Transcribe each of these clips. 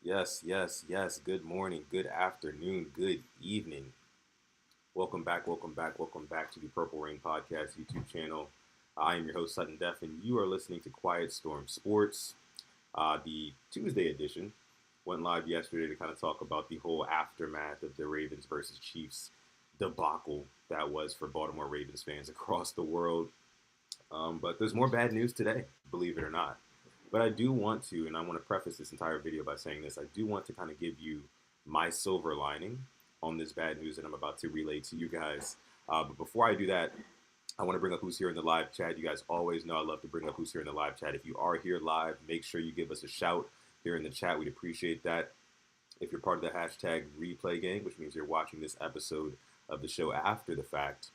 Yes. Good morning, good afternoon, good evening. Welcome back to the Purple Rain Podcast YouTube channel. I am your host, Sutton Def, and you are listening to Quiet Storm Sports. The Tuesday edition went live yesterday to kind of talk about the whole aftermath of the Ravens versus Chiefs debacle that was for Baltimore Ravens fans across the world. But there's more bad news today, believe it or not. But I do want to, and I want to preface this entire video by saying this, I do want to kind of give you my silver lining on this bad news that I'm about to relay to you guys. But before I do that, I want to bring up who's here in the live chat. You guys always know I love to bring up who's here in the live chat. If you are here live, make sure you give us a shout here in the chat. We'd appreciate that. If you're part of the hashtag replay gang, which means you're watching this episode of the show after the fact,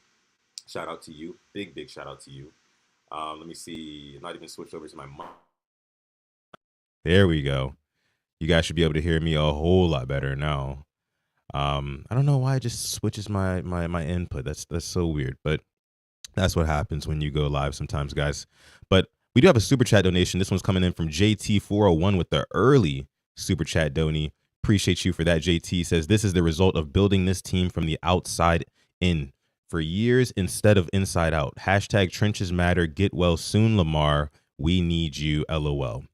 shout out to you. Big shout out to you. Let me see. I'm not even switched over to my mic. There we go. You guys should be able to hear me a whole lot better now. I don't know why it just switches my input. That's so weird, but that's what happens when you go live sometimes, guys. But we do have a super chat donation. This one's coming in from JT401 with the early super chat donee. Appreciate you for that. JT says, this is the result of building this team from the outside in for years instead of inside out. Hashtag trenches matter. Get well soon, Lamar. We need you. LOL.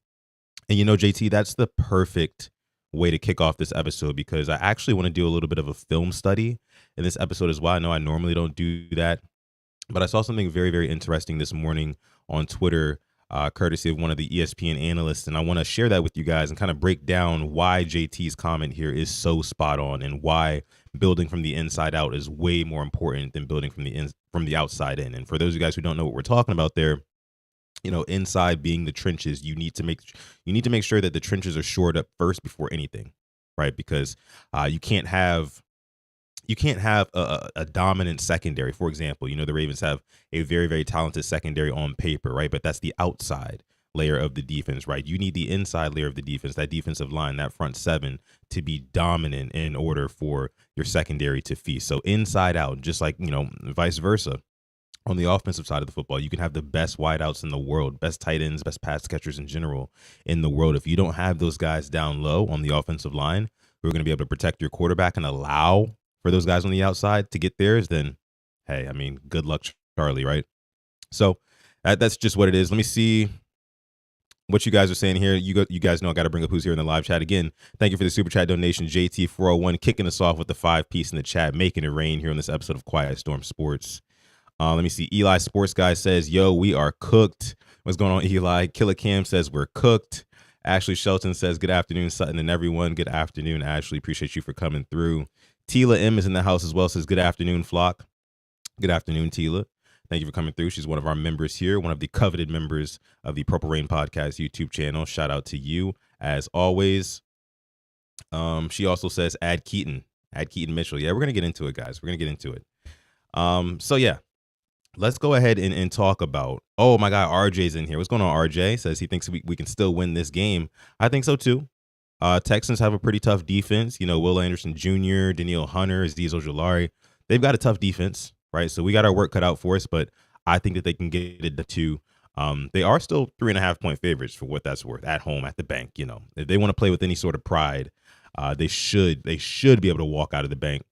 And you know, JT, that's the perfect way to kick off this episode because I actually want to do a little bit of a film study in this episode as well. I know I normally don't do that, but I saw something very interesting this morning on Twitter, courtesy of one of the ESPN analysts. And I want to share that with you guys and kind of break down why JT's comment here is so spot on and why building from the inside out is way more important than building from the outside in. And for those of you guys who don't know what we're talking about there, you know, inside being the trenches, you need to make sure that the trenches are shored up first before anything, right? Because you can't have a dominant secondary. For example, you know, the Ravens have a very talented secondary on paper, right? But that's the outside layer of the defense, right? You need the inside layer of the defense, that defensive line, that front seven, to be dominant in order for your secondary to feast. So inside out, just like, you know, vice versa. On the offensive side of the football, you can have the best wideouts in the world, best tight ends, best pass catchers in general in the world. If you don't have those guys down low on the offensive line who are going to be able to protect your quarterback and allow for those guys on the outside to get theirs, then, hey, I mean, good luck, Charlie, right? So that's just what it is. Let me see what you guys are saying here. You guys know I got to bring up who's here in the live chat. Again, thank you for the super chat donation. JT401 kicking us off with the 5-piece in the chat, making it rain here on this episode of Quiet Storm Sports. Let me see. Eli Sports Guy says, yo, we are cooked. What's going on, Eli? Killer Cam says we're cooked. Ashley Shelton says, good afternoon, Sutton and everyone. Good afternoon, Ashley. Appreciate you for coming through. Tila M is in the house as well. Says, good afternoon, Flock. Good afternoon, Tila. Thank you for coming through. She's one of our members here, one of the coveted members of the Purple Rain Podcast YouTube channel. Shout out to you, as always. She also says, add Keaton Mitchell. Yeah, we're going to get into it, guys. We're going to get into it. So, yeah. Let's go ahead and talk about, oh, my guy RJ's in here. What's going on, RJ? Says he thinks we can still win this game. I think so, too. Texans have a pretty tough defense. You know, Will Anderson Jr., Daniil Hunter, Azeez Ojulari. They've got a tough defense, right? So we got our work cut out for us, but I think that they can get it to. They are still 3.5-point favorites for what that's worth at home at the bank. You know, if they want to play with any sort of pride, they should be able to walk out of the bank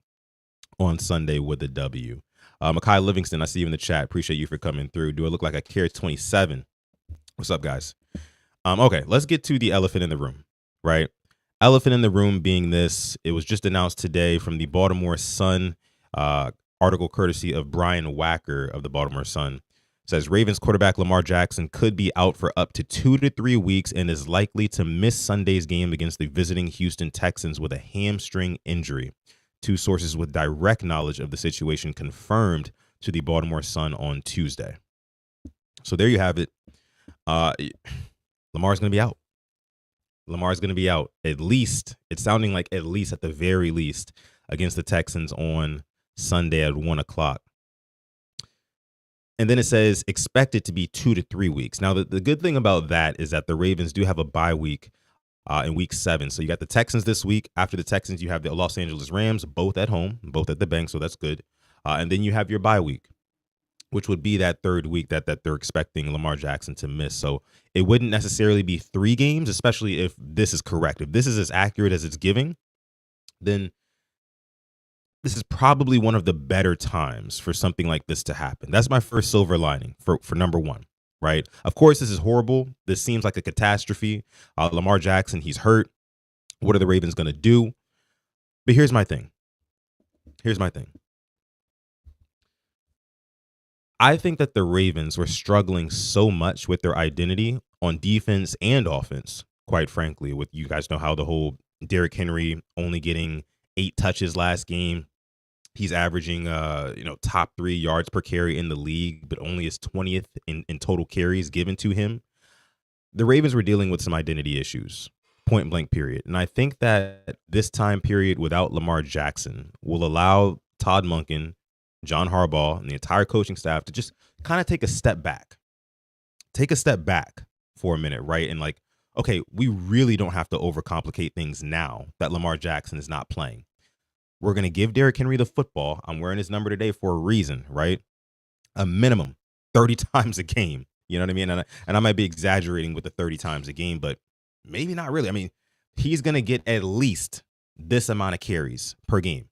on Sunday with a W. Makai Livingston, I see you in the chat. Appreciate you for coming through. Do I look like I care 27? What's up, guys? Okay, let's get to the elephant in the room, right? Elephant in the room being this. It was just announced today from the Baltimore Sun, article courtesy of Brian Wacker of the Baltimore Sun. Says Ravens quarterback Lamar Jackson could be out for up to 2 to 3 weeks and is likely to miss Sunday's game against the visiting Houston Texans with a hamstring injury. Two sources with direct knowledge of the situation confirmed to the Baltimore Sun on Tuesday. So there you have it. Lamar's going to be out. Lamar's going to be out. At least, it's sounding like at least at the very least against the Texans on Sunday at 1 o'clock. And then it says expected to be 2 to 3 weeks. Now, the good thing about that is that the Ravens do have a bye week in week 7. So you got the Texans this week. After the Texans, you have the Los Angeles Rams, both at home, both at the bank. So that's good. And then you have your bye week. which would be that third week that they're expecting Lamar Jackson to miss. So it wouldn't necessarily be 3 games, especially if this is correct. If this is as accurate as it's giving, then this is probably one of the better times for something like this to happen. That's my first silver lining for number one, right? Of course, this is horrible. This seems like a catastrophe. Lamar Jackson, he's hurt. What are the Ravens going to do? But here's my thing. I think that the Ravens were struggling so much with their identity on defense and offense, quite frankly, with you guys know how the whole Derrick Henry only getting 8 touches last game. He's averaging top 3 yards per carry in the league, but only his 20th in total carries given to him. The Ravens were dealing with some identity issues, point blank period. And I think that this time period without Lamar Jackson will allow Todd Monken, John Harbaugh, and the entire coaching staff to just kind of take a step back. Take a step back for a minute, right? And like, okay, we really don't have to overcomplicate things now that Lamar Jackson is not playing. We're going to give Derrick Henry the football. I'm wearing his number today for a reason, right? A minimum 30 times a game. You know what I mean? And I might be exaggerating with the 30 times a game, but maybe not really. I mean, he's going to get at least this amount of carries per game,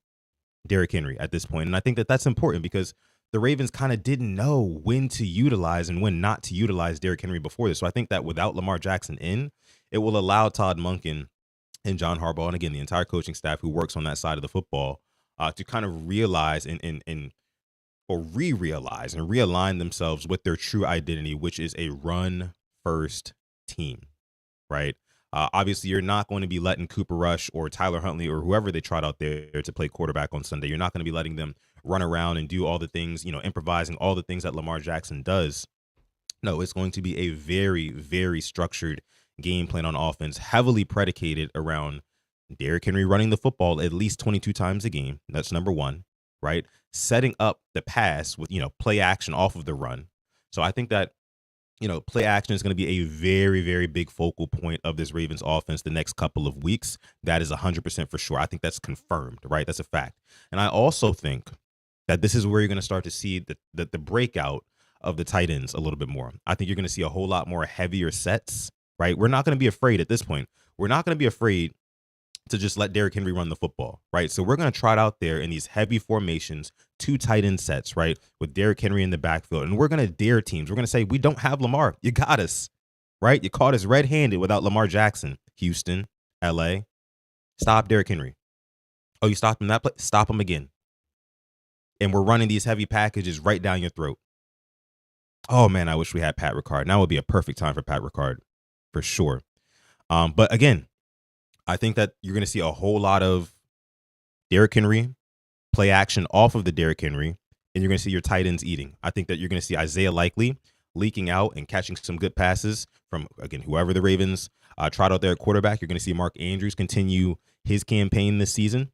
Derrick Henry, at this point. And I think that that's important because the Ravens kind of didn't know when to utilize and when not to utilize Derrick Henry before this. So I think that without Lamar Jackson in, it will allow Todd Monken and John Harbaugh, and again, the entire coaching staff who works on that side of the football, to kind of realize or re-realize and realign themselves with their true identity, which is a run-first team, right? Obviously, you're not going to be letting Cooper Rush or Tyler Huntley or whoever they trot out there to play quarterback on Sunday. You're not going to be letting them run around and do all the things, improvising all the things that Lamar Jackson does. No, it's going to be a very, very structured game plan on offense, heavily predicated around Derrick Henry running the football at least 22 times a game. That's number one, right? Setting up the pass with, play action off of the run. So I think that, play action is going to be a very, very big focal point of this Ravens offense the next couple of weeks. That is 100% for sure. I think that's confirmed, right? That's a fact. And I also think that this is where you're going to start to see the breakout of the tight ends a little bit more. I think you're going to see a whole lot more heavier sets, right? We're not going to be afraid at this point. We're not going to be afraid to just let Derrick Henry run the football, right? So we're going to trot out there in these heavy formations, 2 tight end sets, right? With Derrick Henry in the backfield. And we're going to dare teams. We're going to say, we don't have Lamar. You got us, right? You caught us red-handed without Lamar Jackson. Houston, LA, stop Derrick Henry. Oh, you stopped him that play? Stop him again. And we're running these heavy packages right down your throat. Oh, man, I wish we had Pat Ricard. Now would be a perfect time for Pat Ricard, for sure. But again, I think that you're going to see a whole lot of Derrick Henry play action off of the Derrick Henry, and you're going to see your tight ends eating. I think that you're going to see Isaiah Likely leaking out and catching some good passes from, again, whoever the Ravens trot out there at quarterback. You're going to see Mark Andrews continue his campaign this season.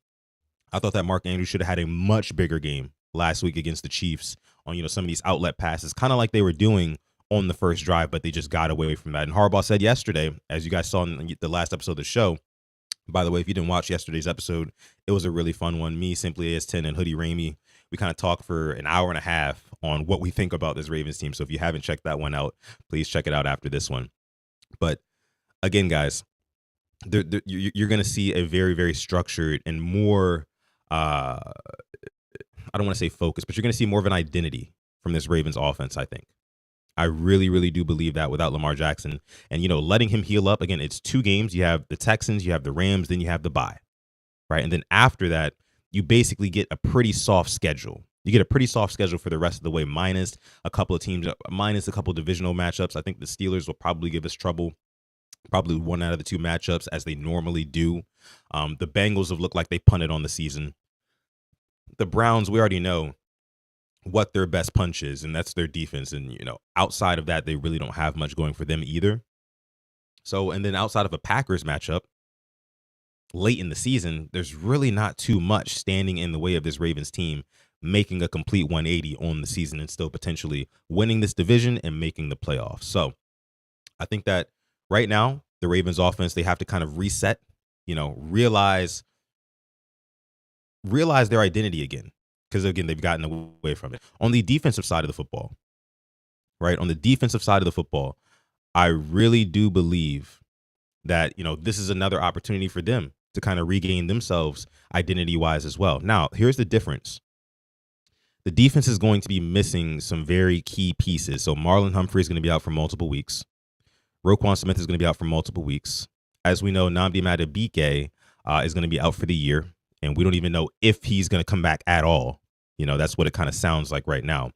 I thought that Mark Andrews should have had a much bigger game last week against the Chiefs on, some of these outlet passes, kind of like they were doing on the first drive, but they just got away from that. And Harbaugh said yesterday, as you guys saw in the last episode of the show, by the way, if you didn't watch yesterday's episode, it was a really fun one. Me, Simply AS10, and Hoodie Ramey, we kind of talked for an hour and a half on what we think about this Ravens team. So if you haven't checked that one out, please check it out after this one. But again, guys, you're going to see a very, very structured and more, I don't want to say focused, but you're going to see more of an identity from this Ravens offense, I think. I really, really do believe that without Lamar Jackson and, letting him heal up. Again, it's 2 games. You have the Texans, you have the Rams, then you have the bye, right? And then after that, you basically get a pretty soft schedule. You get a pretty soft schedule for the rest of the way, minus a couple of teams, minus a couple of divisional matchups. I think the Steelers will probably give us trouble, probably 1 out of the 2 matchups as they normally do. The Bengals have looked like they punted on the season. The Browns, we already know what their best punch is, and that's their defense. And, outside of that, they really don't have much going for them either. So, and then outside of a Packers matchup late in the season, there's really not too much standing in the way of this Ravens team making a complete 180 on the season and still potentially winning this division and making the playoffs. So I think that right now, the Ravens offense, they have to kind of reset, realize their identity again. because again, they've gotten away from it. On the defensive side of the football, right? On the defensive side of the football, I really do believe that, this is another opportunity for them to kind of regain themselves identity-wise as well. Now, here's the difference. The defense is going to be missing some very key pieces. So Marlon Humphrey is going to be out for multiple weeks. Roquan Smith is going to be out for multiple weeks. As we know, Nnamdi Madubuike is going to be out for the year, and we don't even know if he's going to come back at all. That's what it kind of sounds like right now,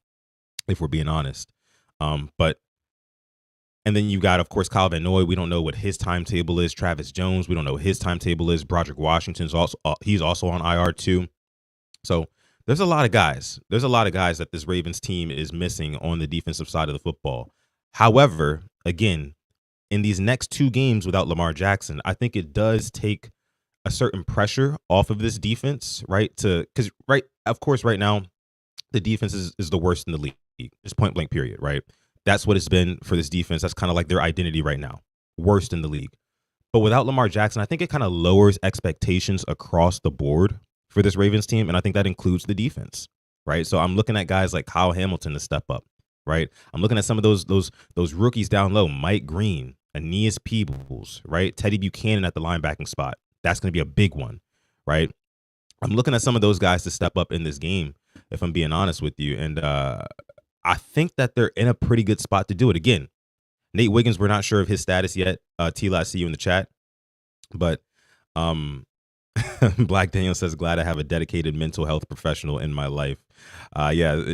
if we're being honest. And then you got, of course, Kyle Van Noy. We don't know what his timetable is. Travis Jones, we don't know what his timetable is. Broderick Washington's also he's also on IR too. So there's a lot of guys. There's a lot of guys that this Ravens team is missing on the defensive side of the football. However, again, in these next 2 games without Lamar Jackson, I think it does take a certain pressure off of this defense, right? Of course, right now, the defense is the worst in the league. Just point blank period, right? That's what it's been for this defense. That's kind of like their identity right now. Worst in the league. But without Lamar Jackson, I think it kind of lowers expectations across the board for this Ravens team. And I think that includes the defense, right? So I'm looking at guys like Kyle Hamilton to step up, right? I'm looking at some of those rookies down low. Mike Green, Aeneas Peebles, right? Teddy Buchanan at the linebacking spot. That's going to be a big one, right? I'm looking at some of those guys to step up in this game, if I'm being honest with you. And I think that they're in a pretty good spot to do it. Again, Nate Wiggins, we're not sure of his status yet. Tila, I see you in the chat. But Black Daniel says, glad I have a dedicated mental health professional in my life.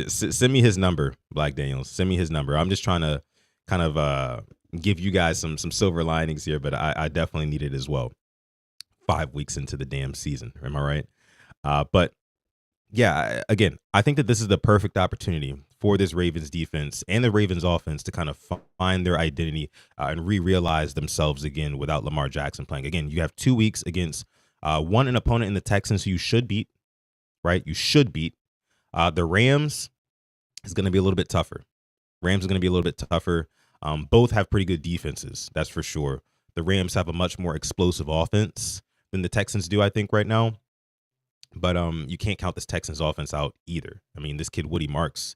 Send me his number, Black Daniel. Send me his number. I'm just trying to kind of give you guys some silver linings here, but I definitely need it as well. 5 weeks into the damn season. Am I right? But yeah, again, I think that this is the perfect opportunity for this Ravens defense and the Ravens offense to kind of find their identity and realize themselves again without Lamar Jackson playing. Again, you have 2 weeks against an opponent in the Texans who you should beat, right? You should beat. The Rams is going to be a little bit tougher. Both have pretty good defenses, that's for sure. The Rams have a much more explosive offense than the Texans do, I think, right now. But you can't count this Texans offense out either. I mean, this kid, Woody Marks,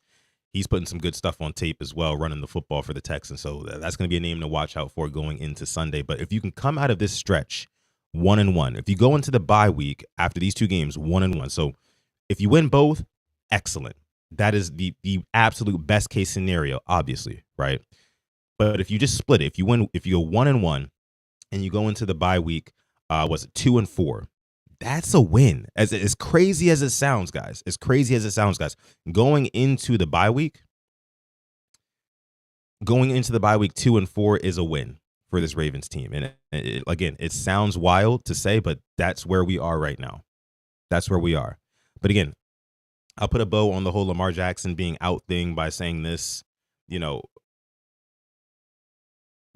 he's putting some good stuff on tape as well, running the football for the Texans. So that's going to be a name to watch out for going into Sunday. But if you can come out of this stretch 1-1, if you go into the bye week after these 2 games 1-1, so if you win both, excellent. That is the absolute best case scenario, obviously, right? But if you just split it, if you go 1-1 and you go into the bye week, 2-4? That's a win. As crazy as it sounds, guys. Going into the bye week 2-4 is a win for this Ravens team. And it sounds wild to say, but that's where we are right now. That's where we are. But again, I'll put a bow on the whole Lamar Jackson being out thing by saying this.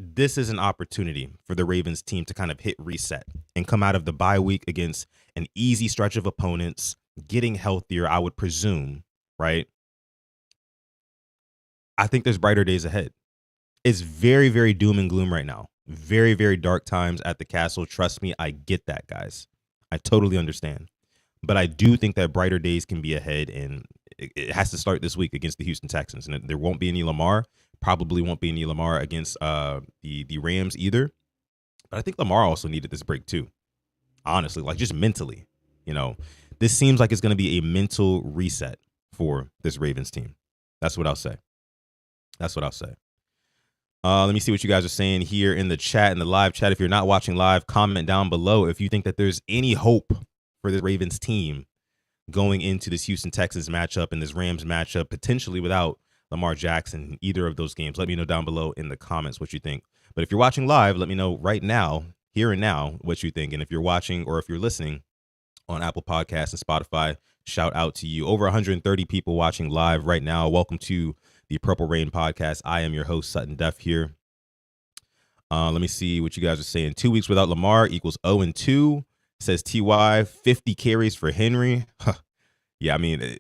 This is an opportunity for the Ravens team to kind of hit reset and come out of the bye week against an easy stretch of opponents, getting healthier, I would presume, right? I think there's brighter days ahead. It's very, very doom and gloom right now. Very, very dark times at the castle. Trust me, I get that, guys. I totally understand. But I do think that brighter days can be ahead, and it has to start this week against the Houston Texans. And there won't be any Lamar. Probably won't be any Lamar against the Rams either. But I think Lamar also needed this break too. Honestly, like just mentally. This seems like it's going to be a mental reset for this Ravens team. That's what I'll say. Let me see what you guys are saying here in the chat, in the live chat. If you're not watching live, comment down below if you think that there's any hope for the Ravens team going into this Houston Texans matchup and this Rams matchup, potentially without Lamar Jackson in either of those games. Let me know down below in the comments what you think. But if you're watching live, let me know right now, here and now, what you think. And if you're watching or if you're listening on Apple Podcasts and Spotify, shout out to you. Over 130 people watching live right now. Welcome to the Purple Rain Podcast. I am your host, Sutton Def here. Let me see what you guys are saying. 2 weeks without Lamar equals 0-2. Says TY, 50 carries for Henry. Yeah, I mean,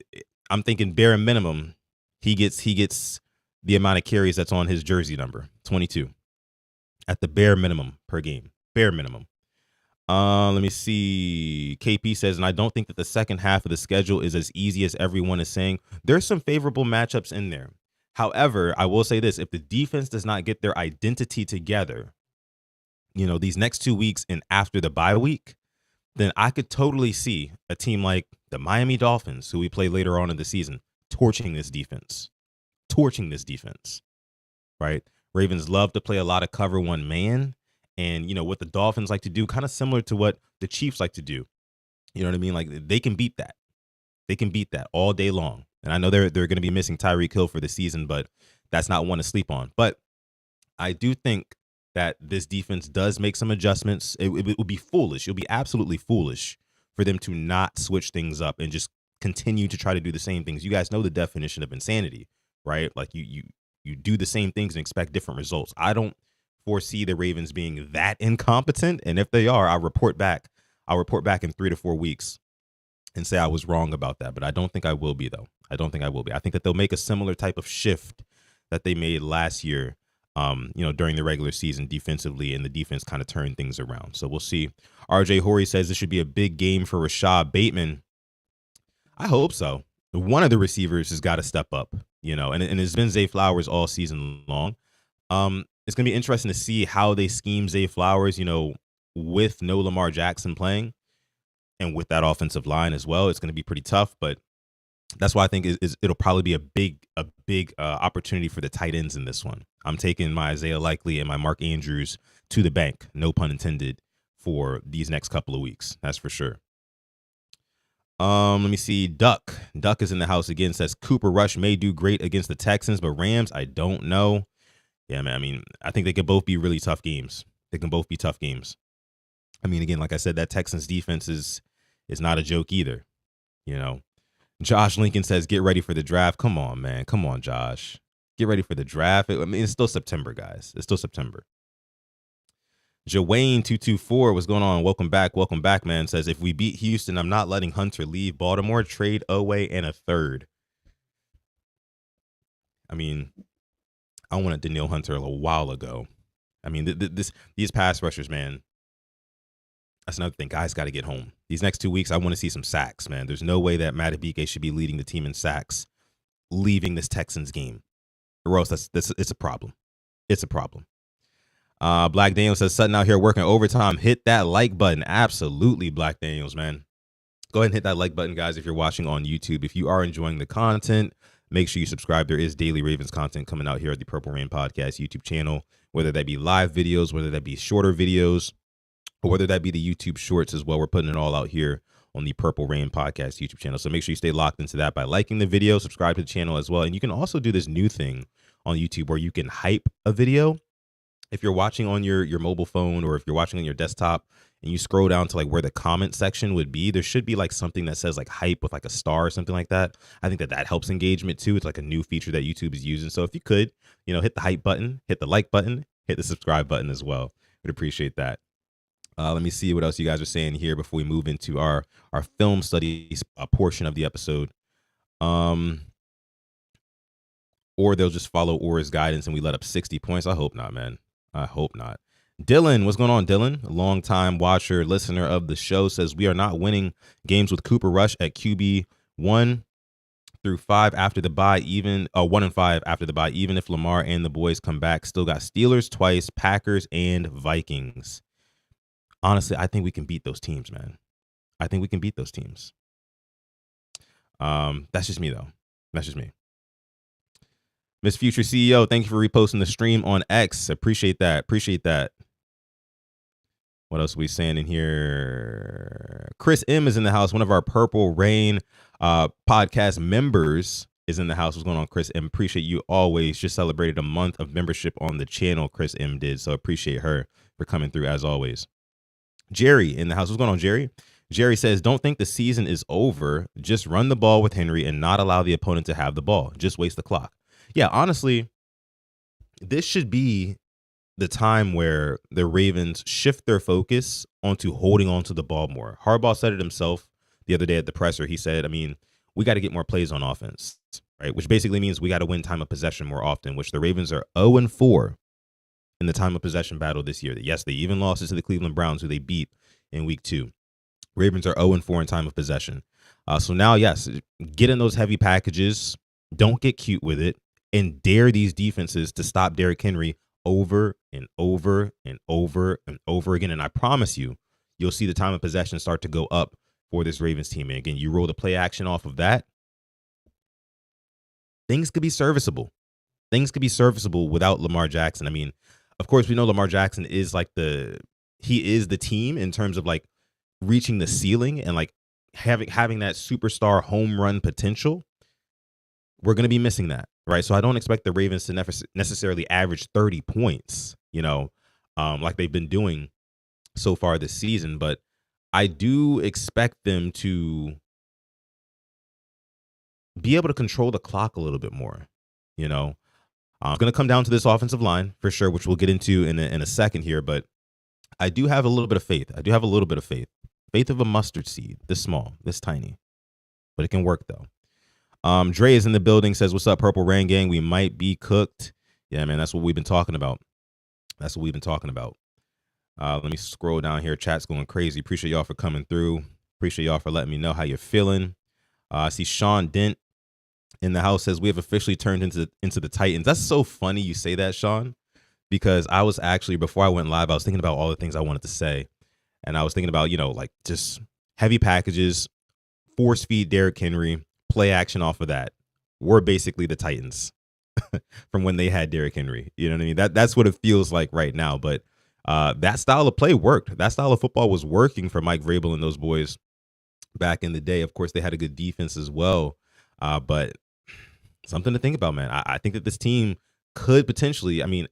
I'm thinking bare minimum, he gets the amount of carries that's on his jersey number, 22, at the bare minimum per game. Bare minimum. Let me see. KP says, and I don't think that the second half of the schedule is as easy as everyone is saying. There's some favorable matchups in there. However, I will say this: if the defense does not get their identity together, these next 2 weeks and after the bye week, then I could totally see a team like the Miami Dolphins, who we play later on in the season, torching this defense, right? Ravens love to play a lot of cover one man. And, what the Dolphins like to do, kind of similar to what the Chiefs like to do. You know what I mean? Like, they can beat that. They can beat that all day long. And I know they're going to be missing Tyreek Hill for the season, but that's not one to sleep on. But I do think that this defense does make some adjustments. It would be foolish. It would be absolutely foolish for them to not switch things up and just continue to try to do the same things. You guys know the definition of insanity, right? Like, you do the same things and expect different results. I don't foresee the Ravens being that incompetent, and if they are, I'll report back in 3 to 4 weeks and say I was wrong about that. But I don't think I will be, though. I think that they'll make a similar type of shift that they made last year, during the regular season defensively, and the defense kind of turned things around. So we'll see. RJ Horry says this should be a big game for Rashad Bateman. I hope so. One of the receivers has got to step up, and it's been Zay Flowers all season long. It's going to be interesting to see how they scheme Zay Flowers, with no Lamar Jackson playing and with that offensive line as well. It's going to be pretty tough, but that's why I think it'll probably be a big opportunity for the tight ends in this one. I'm taking my Isaiah Likely and my Mark Andrews to the bank, no pun intended, for these next couple of weeks. That's for sure. Let me see. Duck is in the house again. Says Cooper Rush may do great against the Texans, but Rams, I don't know. Yeah, man. I mean, I think they could both be really tough games. I mean, again, like I said, that Texans defense is not a joke either. Josh Lincoln says, get ready for the draft. Come on, man. Come on, Josh. Get ready for the draft. It's still September, guys. It's still September. Jawayne224, what's going on? Welcome back, man. Says, if we beat Houston, I'm not letting Hunter leave Baltimore. Trade Oweh and a third. I mean, I wanted Danielle Hunter a while ago. I mean, these pass rushers, man, that's another thing. Guys got to get home. These next 2 weeks, I want to see some sacks, man. There's no way that Madubuike should be leading the team in sacks leaving this Texans game. Or else it's a problem. It's a problem. Black Daniels says, Sutton out here working overtime. Hit that like button. Absolutely, Black Daniels, man. Go ahead and hit that like button, guys, if you're watching on YouTube. If you are enjoying the content, make sure you subscribe. There is daily Ravens content coming out here at the Purple Rain Podcast YouTube channel, whether that be live videos, whether that be shorter videos, or whether that be the YouTube shorts as well. We're putting it all out here on the Purple Rain Podcast YouTube channel. So make sure you stay locked into that by liking the video, subscribe to the channel as well. And you can also do this new thing on YouTube where you can hype a video. If you're watching on your mobile phone, or if you're watching on your desktop and you scroll down to like where the comment section would be, there should be like something that says like hype with like a star or something like that. I think that helps engagement too. It's like a new feature that YouTube is using. So if you could, hit the hype button, hit the like button, hit the subscribe button as well. We'd appreciate that. Let me see what else you guys are saying here before we move into our film studies portion of the episode. Or they'll just follow Ora's guidance and we let up 60 points. I hope not, man. I hope not. Dylan, what's going on, Dylan? A longtime watcher, listener of the show, says we are not winning games with Cooper Rush at QB 1 through 5 after the bye, 1 and 5 after the bye, even if Lamar and the boys come back. Still got Steelers twice, Packers, and Vikings. Honestly, I think we can beat those teams, man. I think we can beat those teams. That's just me, though. That's just me. Miss Future CEO, thank you for reposting the stream on X. Appreciate that. What else are we saying in here? Chris M is in the house. One of our Purple Rain podcast members is in the house. What's going on, Chris M? Appreciate you always. Just celebrated a month of membership on the channel, Chris M did. So appreciate her for coming through as always. Jerry in the house. What's going on, Jerry? Jerry says, don't think the season is over. Just run the ball with Henry and not allow the opponent to have the ball. Just waste the clock. Yeah, honestly, this should be the time where the Ravens shift their focus onto holding onto the ball more. Harbaugh said it himself the other day at the presser. He said, we got to get more plays on offense, right? Which basically means we got to win time of possession more often, which the Ravens are 0-4 in the time of possession battle this year. Yes, they even lost it to the Cleveland Browns, who they beat in week 2. Ravens are 0-4 in time of possession. So now, yes, get in those heavy packages. Don't get cute with it, and dare these defenses to stop Derrick Henry over and over and over and over again. And I promise you, you'll see the time of possession start to go up for this Ravens team. And again, you roll the play action off of that, things could be serviceable. Things could be serviceable without Lamar Jackson. I mean, of course, we know Lamar Jackson is like he is the team in terms of like reaching the ceiling and like having that superstar home run potential. We're going to be missing that, right? So I don't expect the Ravens to necessarily average 30 points, like they've been doing so far this season. But I do expect them to be able to control the clock a little bit more, I'm going to come down to this offensive line for sure, which we'll get into in a second here. But I do have a little bit of faith. Faith of a mustard seed, this small, this tiny, but it can work though. Dre is in the building, says, "What's up, Purple Rain Gang? We might be cooked." Yeah, man, that's what we've been talking about. Let me scroll down here. Chat's going crazy. Appreciate y'all for coming through. Appreciate y'all for letting me know how you're feeling. I see Sean Dent in the house, says, "We have officially turned into the Titans." That's so funny you say that, Sean, because I was actually, before I went live, I was thinking about all the things I wanted to say. And I was thinking about, like just heavy packages, force feed Derrick Henry, play action off of that. We're basically the Titans from when they had Derrick Henry. You know what I mean? That's what it feels like right now. But that style of play worked. That style of football was working for Mike Vrabel and those boys back in the day. Of course, they had a good defense as well. But something to think about, man. I think that this team could potentially, I mean,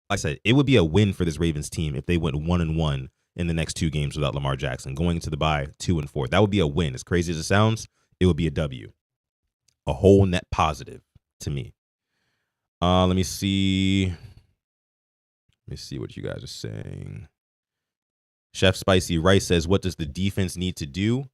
like I said, it would be a win for this Ravens team if they went 1-1 in the next 2 games without Lamar Jackson, going into the bye 2-4. That would be a win. As crazy as it sounds, it would be a W. A whole net positive to me. Let me see what you guys are saying. Chef Spicy Rice says, "What does the defense need to do?"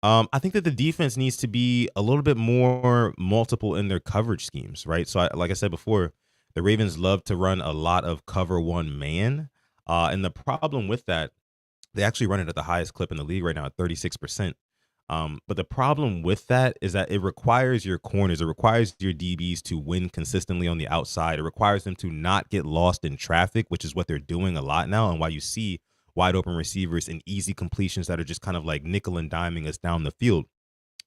I think that the defense needs to be a little bit more multiple in their coverage schemes, right? So, like I said before, the Ravens love to run a lot of cover one man. And the problem with that, they actually run it at the highest clip in the league right now at 36%. But the problem with that is that it requires your corners, it requires your DBs to win consistently on the outside. It requires them to not get lost in traffic, which is what they're doing a lot now. And why you see wide open receivers and easy completions that are just kind of like nickel and diming us down the field.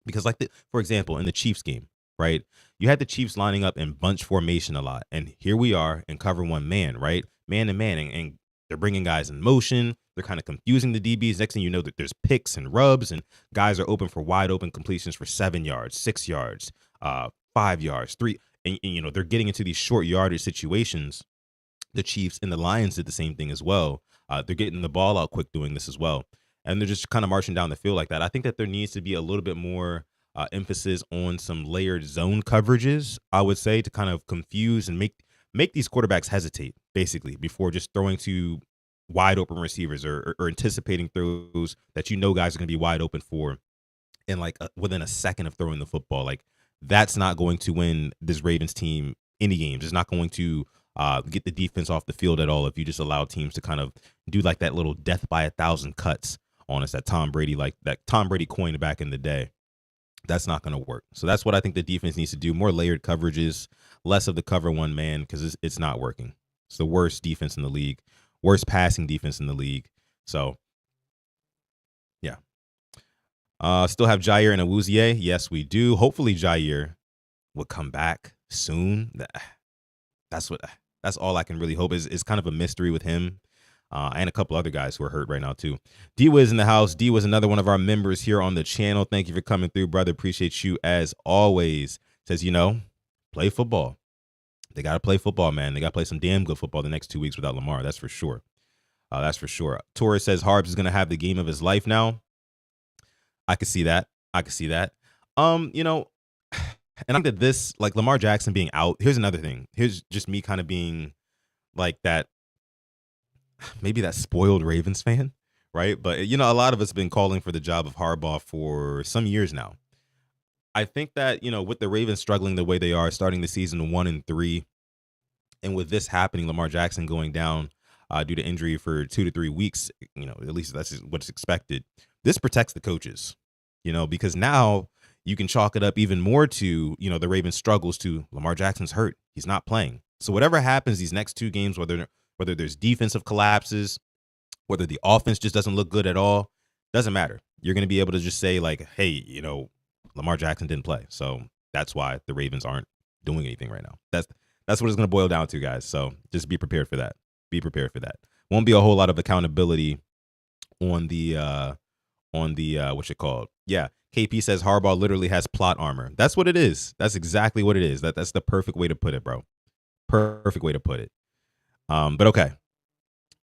Because for example, in the Chiefs game, right, you had the Chiefs lining up in bunch formation a lot. And here we are in cover one man, right? Man to man. And they're bringing guys in motion. They're kind of confusing the DBs. Next thing you know, that there's picks and rubs, and guys are open for wide open completions for 7 yards, 6 yards, 5 yards, 3. And they're getting into these short yardage situations. The Chiefs and the Lions did the same thing as well. They're getting the ball out quick doing this as well. And they're just kind of marching down the field like that. I think that there needs to be a little bit more emphasis on some layered zone coverages, I would say, to kind of confuse and make these quarterbacks hesitate, basically, before just throwing to wide open receivers or anticipating throws that guys are going to be wide open for in like within a second of throwing the football. Like, that's not going to win this Ravens team any games. It's not going to get the defense off the field at all if you just allow teams to kind of do like that little death by 1,000 cuts on us that Tom Brady coined back in the day. That's not going to work. So that's what I think the defense needs to do. More layered coverages, less of the cover one man, because it's not working. It's the worst defense in the league, worst passing defense in the league. So, yeah. Still have Jair and Awuzie. Yes, we do. Hopefully Jair will come back soon. That's all I can really hope. Is kind of a mystery with him. And a couple other guys who are hurt right now, too. D-Wiz in the house. D-Wiz, another one of our members here on the channel. Thank you for coming through, brother. Appreciate you as always. Says, play football. They got to play football, man. They got to play some damn good football the next 2 weeks without Lamar. That's for sure. Torres says Harbs is going to have the game of his life now. I could see that. And I think that this, like Lamar Jackson being out, here's another thing. Here's just me kind of being like that, maybe that spoiled Ravens fan, right? But, a lot of us have been calling for the job of Harbaugh for some years now. I think that, with the Ravens struggling the way they are, starting the season 1-3, and with this happening, Lamar Jackson going down, due to injury for 2 to 3 weeks. At least that's what's expected. This protects the coaches, because now you can chalk it up even more to, the Ravens' struggles to Lamar Jackson's hurt. He's not playing. So whatever happens these next 2 games, whether there's defensive collapses, whether the offense just doesn't look good at all, doesn't matter. You're going to be able to just say like, hey, Lamar Jackson didn't play. So that's why the Ravens aren't doing anything right now. That's what it's going to boil down to, guys. So just be prepared for that. Be prepared for that. Won't be a whole lot of accountability on the what's it called? Yeah. KP says Harbaugh literally has plot armor. That's what it is. That's exactly what it is. That's the perfect way to put it, bro. Perfect way to put it. But okay.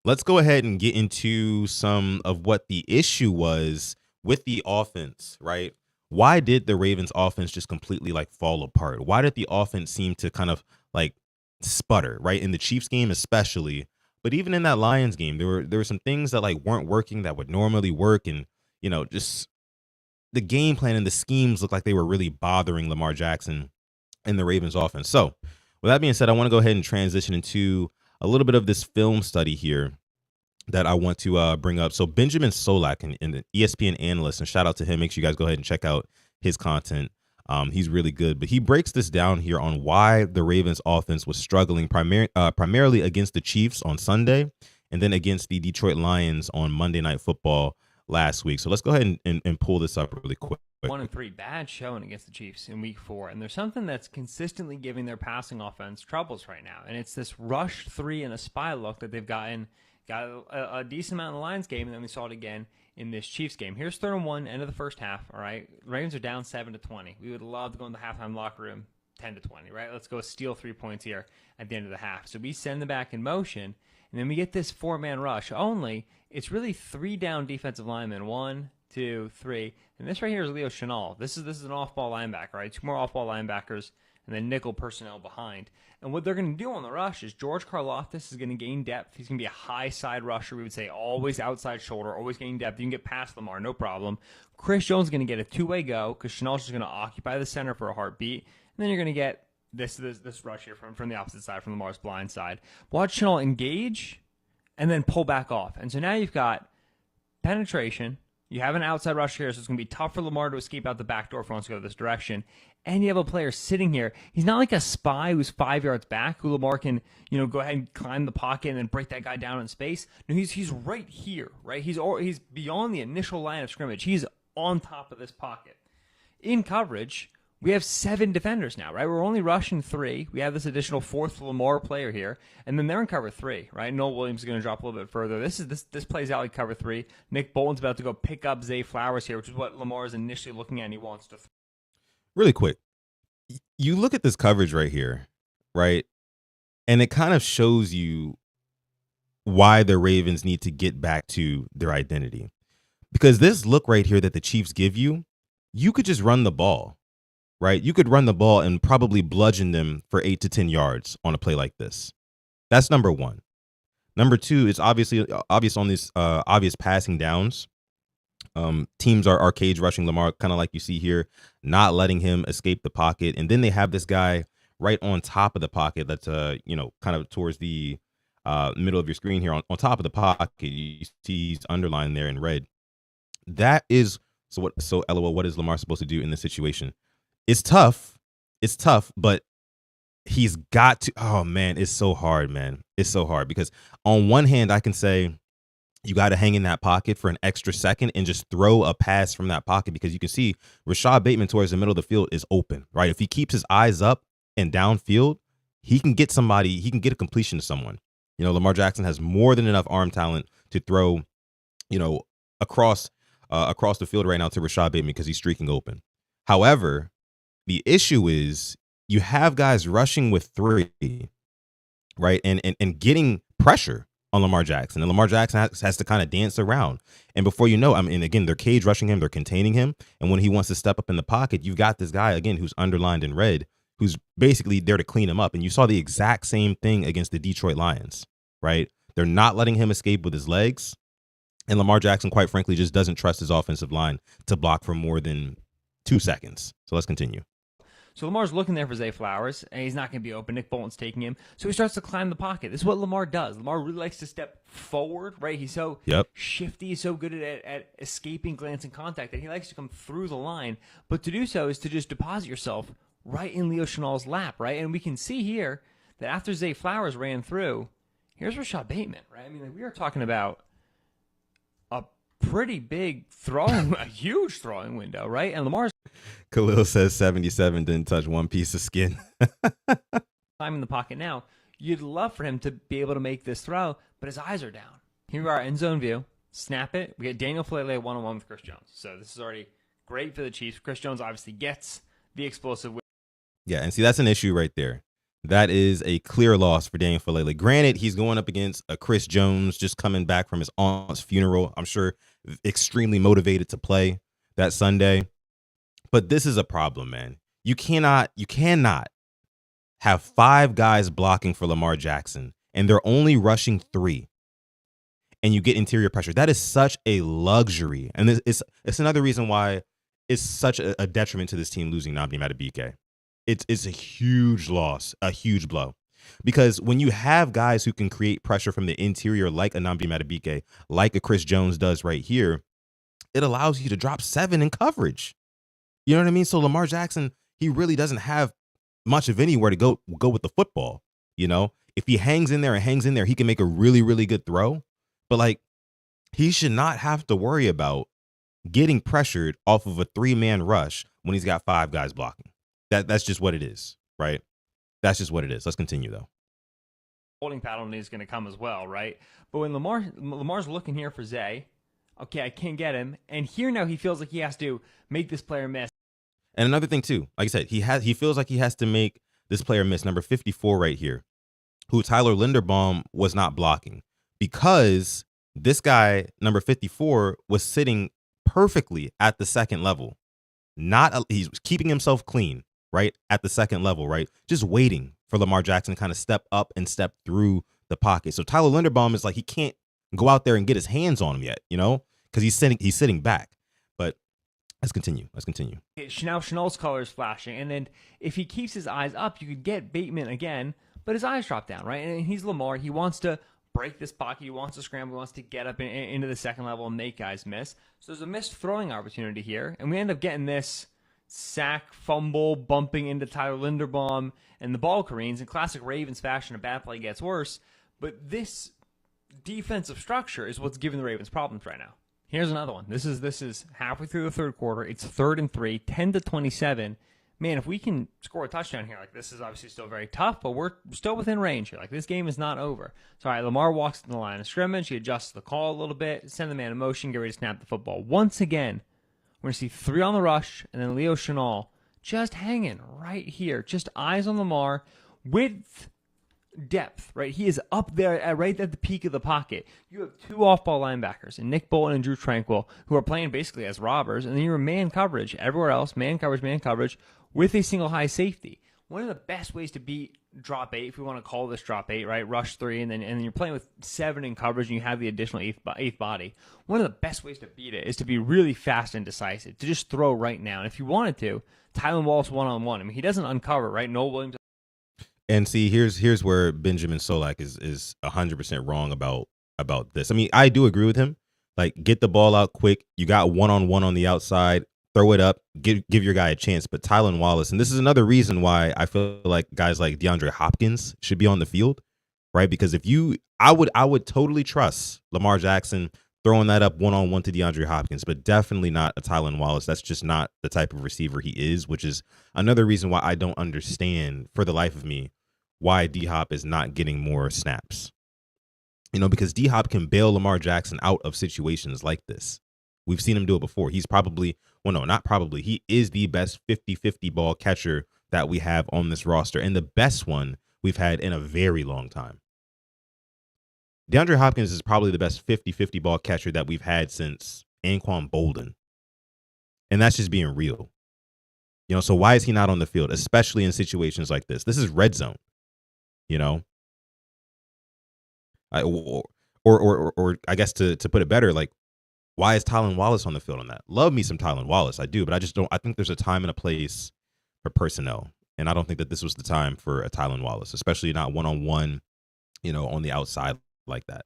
Let's go ahead and get into some of what the issue was with the offense, right? Why did the Ravens offense just completely like fall apart? Why did the offense seem to kind of like sputter, right? In the Chiefs game especially, but even in that Lions game, there were some things that like weren't working that would normally work, and just the game plan and the schemes looked like they were really bothering Lamar Jackson and the Ravens offense. So with that being said, I want to go ahead and transition into a little bit of this film study here that I want to bring up. So Benjamin Solak, an ESPN analyst, and shout out to him. Make sure you guys go ahead and check out his content. He's really good, but he breaks this down here on why the Ravens offense was struggling primarily against the Chiefs on Sunday and then against the Detroit Lions on Monday Night Football last week. So let's go ahead and pull this up really quick. 1-3 bad showing against the Chiefs in week 4, and there's something that's consistently giving their passing offense troubles right now, and it's this rush 3 and a spy look that they've got a decent amount in the Lions game, and then we saw it again in this Chiefs game. Here's 3rd and 1, end of the first half. All right, Ravens are down 7-20. We would love to go in the halftime locker room 10-20. Right, let's go steal 3 points here at the end of the half. So we send them back in motion, and then we get this 4-man rush. Only it's really 3 down defensive linemen. 1, 2, 3. And this right here is Leo Chenal. This is an off-ball linebacker, right? 2 more off-ball linebackers, and then nickel personnel behind. And what they're going to do on the rush is George Karlaftis is going to gain depth. He's going to be a high side rusher. We would say always outside shoulder, always gaining depth. You can get past Lamar, no problem. Chris Jones is going to get a 2-way go because Chenal's just going to occupy the center for a heartbeat. And then you're going to get this rush here from the opposite side, from Lamar's blind side. Watch Chenal engage and then pull back off. And so now you've got penetration. You have an outside rusher here, so it's going to be tough for Lamar to escape out the back door if he wants to go this direction. And you have a player sitting here. He's not like a spy who's 5 yards back, who Lamar can, go ahead and climb the pocket and then break that guy down in space. No, he's right here, right? He's beyond the initial line of scrimmage. He's on top of this pocket. In coverage, we have 7 defenders now, right? We're only rushing 3. We have this additional 4th Lamar player here, and then they're in cover 3, right? Noel Williams is going to drop a little bit further. This plays out like cover 3. Nick Bolton's about to go pick up Zay Flowers here, which is what Lamar is initially looking at, and he wants to. Really quick, you look at this coverage right here, right? And it kind of shows you why the Ravens need to get back to their identity. Because this look right here that the Chiefs give you, you could just run the ball. Right? You could run the ball and probably bludgeon them for 8 to 10 yards on a play like this. That's number 1. Number 2, it's obvious on these obvious passing downs. Teams are cage rushing Lamar, kind of like you see here, not letting him escape the pocket. And then they have this guy right on top of the pocket that's, kind of towards the middle of your screen here on top of the pocket. You see he's underlined there in red. That is, so LOL, what is Lamar supposed to do in this situation? It's tough, but he's got to, oh man, it's so hard, man. It's so hard because on one hand, I can say you got to hang in that pocket for an extra second and just throw a pass from that pocket, because you can see Rashad Bateman towards the middle of the field is open, right? If he keeps his eyes up and downfield, he can get a completion to someone. Lamar Jackson has more than enough arm talent to throw, across the field right now to Rashad Bateman because he's streaking open. However, the issue is you have guys rushing with 3, right? And getting pressure on Lamar Jackson. And Lamar Jackson has to kind of dance around. And before you know, again, they're cage rushing him, they're containing him. And when he wants to step up in the pocket, you've got this guy, again, who's underlined in red, who's basically there to clean him up. And you saw the exact same thing against the Detroit Lions, right? They're not letting him escape with his legs. And Lamar Jackson, quite frankly, just doesn't trust his offensive line to block for more than 2 seconds. So let's continue. So Lamar's looking there for Zay Flowers, and he's not going to be open. Nick Bolton's taking him. So he starts to climb the pocket. This is what Lamar does. Lamar really likes to step forward, right? He's so shifty, he's so good at escaping glancing contact that he likes to come through the line. But to do so is to just deposit yourself right in Leo Chenal's lap, right? And we can see here that after Zay Flowers ran through, here's Rashad Bateman, right? I mean, like, we are talking about a pretty big throwing, a huge throwing window, right? And Lamar's Khalil says 77 didn't touch one piece of skin. climbing in the pocket now. You'd love for him to be able to make this throw, but his eyes are down. Here we are, end zone view. Snap it. We get Daniel Falele one-on-one with Chris Jones. So this is already great for the Chiefs. Chris Jones obviously gets the explosive win. Yeah, and see, that's an issue right there. That is a clear loss for Daniel Falele. Granted, he's going up against a Chris Jones just coming back from his aunt's funeral. I'm sure extremely motivated to play that Sunday. But this is a problem, man. You cannot have 5 guys blocking for Lamar Jackson, and they're only rushing 3, and you get interior pressure. That is such a luxury, and it's another reason why it's such a detriment to this team losing Nnamdi Madubuike. It's a huge loss, a huge blow, because when you have guys who can create pressure from the interior, like a Nnamdi Madubuike, like a Chris Jones does right here, it allows you to drop 7 in coverage. You know what I mean? So Lamar Jackson, he really doesn't have much of anywhere to go with the football. You know, if he hangs in there, he can make a really, really good throw. But like, he should not have to worry about getting pressured off of a 3-man rush when he's got 5 guys blocking. That's just what it is, right? That's just what it is. Let's continue though. Holding penalty is going to come as well, right? But when Lamar's looking here for Zay, okay, I can't get him, and here now he feels like he has to make this player miss. And another thing too, like I said, he feels like he has to make this player miss, number 54 right here, who Tyler Linderbaum was not blocking, because this guy, number 54, was sitting perfectly at the second level. He's keeping himself clean, right, at the second level, right, just waiting for Lamar Jackson to kind of step up and step through the pocket. So Tyler Linderbaum is like, he can't go out there and get his hands on him yet, you know, because he's sitting back. But let's continue. Okay, now Chenal's color is flashing, and then if he keeps his eyes up, you could get Bateman again, but his eyes drop down, right? And he's Lamar. He wants to break this pocket. He wants to scramble. He wants to get up into the second level and make guys miss. So there's a missed throwing opportunity here, and we end up getting this sack, fumble, bumping into Tyler Linderbaum, and the ball careens. In classic Ravens fashion, a bad play gets worse, but this defensive structure is what's giving the Ravens problems right now. Here's another one. This is halfway through the third quarter. It's 3rd and 3, 10-27. Man, if we can score a touchdown here, like, this is obviously still very tough, but we're still within range here. Like, this game is not over. So, all right, Lamar walks to the line of scrimmage. He adjusts the call a little bit, send the man in motion, get ready to snap the football. Once again, we're going to see 3 on the rush, and then Leo Chenal just hanging right here. Just eyes on Lamar with depth, right? He is up there right at the peak of the pocket. You have 2 off-ball linebackers, and Nick Bolton and Drew Tranquil, who are playing basically as robbers, and then you're man coverage. Everywhere else, man coverage, with a single high safety. One of the best ways to beat drop 8, if we want to call this drop 8, right? Rush 3, and then you're playing with 7 in coverage, and you have the additional eighth body. One of the best ways to beat it is to be really fast and decisive, to just throw right now. And if you wanted to, Tylan Wallace one-on-one. I mean, he doesn't uncover, right? Noah Williams. And see, here's where Benjamin Solak is 100% wrong about this. I mean, I do agree with him. Like, get the ball out quick. You got one-on-one on the outside. Throw it up. Give your guy a chance. But Tylan Wallace, and this is another reason why I feel like guys like DeAndre Hopkins should be on the field, right? Because I would totally trust Lamar Jackson throwing that up one-on-one to DeAndre Hopkins, but definitely not a Tylan Wallace. That's just not the type of receiver he is, which is another reason why I don't understand, for the life of me, why D-Hop is not getting more snaps. You know, because D-Hop can bail Lamar Jackson out of situations like this. We've seen him do it before. He's probably, well, no, not probably. He is the best 50-50 ball catcher that we have on this roster, and the best one we've had in a very long time. DeAndre Hopkins is probably the best 50-50 ball catcher that we've had since Anquan Bolden. And that's just being real. You know, so why is he not on the field, especially in situations like this? This is red zone, you know? Or I guess to put it better, like, why is Tylan Wallace on the field on that? Love me some Tylan Wallace, I do, but I think there's a time and a place for personnel. And I don't think that this was the time for a Tylan Wallace, especially not one-on-one, on the outside like that.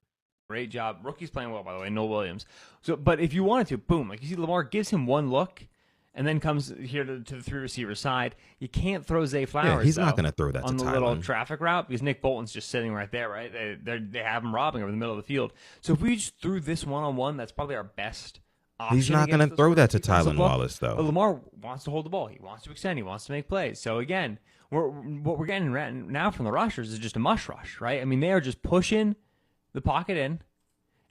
Great job. Rookie's playing well, by the way, Noel Williams. So, but if you wanted to, boom, like you see Lamar gives him one look and then comes here to the 3 receiver side. You can't throw Zay Flowers. Yeah, he's not going to throw that on to the Tylan. Little traffic route because Nick Bolton's just sitting right there, right? They have him robbing over the middle of the field. So if we just threw this one-on-one, that's probably our best option. He's not going to throw that to Tylan Wallace, though. But Lamar wants to hold the ball. He wants to extend. He wants to make plays. So again, what we're getting right now from the rushers is just a mush rush, right? I mean, they are just pushing the pocket in,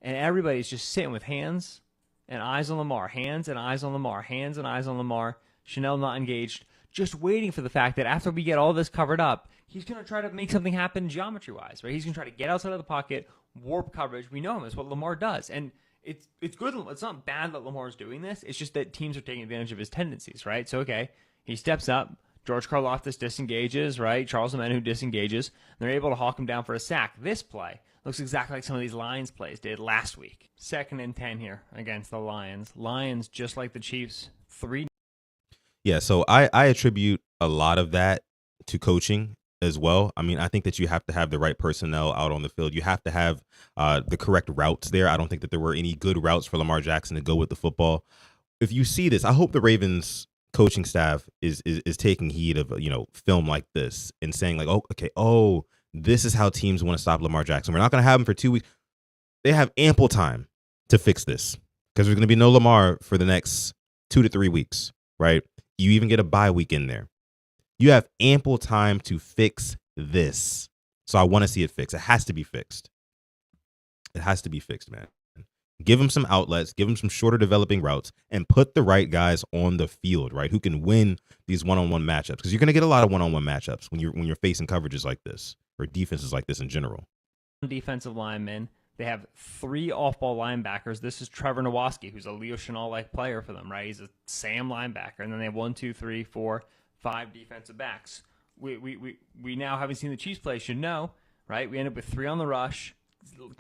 and everybody's just sitting with hands and eyes on Lamar, hands and eyes on Lamar, hands and eyes on Lamar. Chanel not engaged, just waiting for the fact that after we get all this covered up, he's going to try to make something happen geometry-wise, right? He's going to try to get outside of the pocket, warp coverage. We know him. It's what Lamar does. And it's good. It's not bad that Lamar's doing this. It's just that teams are taking advantage of his tendencies, right? So, okay, he steps up. George Karlaftis disengages, right? Charles Omenihu disengages. They're able to hawk him down for a sack. This play looks exactly like some of these Lions plays did last week. 2nd and 10 here against the Lions. Lions, just like the Chiefs, 3. Yeah, so I attribute a lot of that to coaching as well. I mean, I think that you have to have the right personnel out on the field. You have to have the correct routes there. I don't think that there were any good routes for Lamar Jackson to go with the football. If you see this, I hope the Ravens coaching staff is taking heed of film like this and saying like, this is how teams want to stop Lamar Jackson. We're not going to have him for 2 weeks. They have ample time to fix this because there's going to be no Lamar for the next 2 to 3 weeks, right? You even get a bye week in there. You have ample time to fix this. So I want to see it fixed. It has to be fixed. It has to be fixed, man. Give them some outlets, give them some shorter developing routes, and put the right guys on the field, right, who can win these one-on-one matchups. Because you're going to get a lot of one-on-one matchups when you're facing coverages like this or defenses like this in general. Defensive linemen. They have 3 off-ball linebackers. This is Trevor Nowoski, who's a Leo Chenal-like player for them, right? He's a Sam linebacker. And then they have 1, 2, 3, 4, 5 defensive backs. We now, having seen the Chiefs play, should know, right? We end up with 3 on the rush.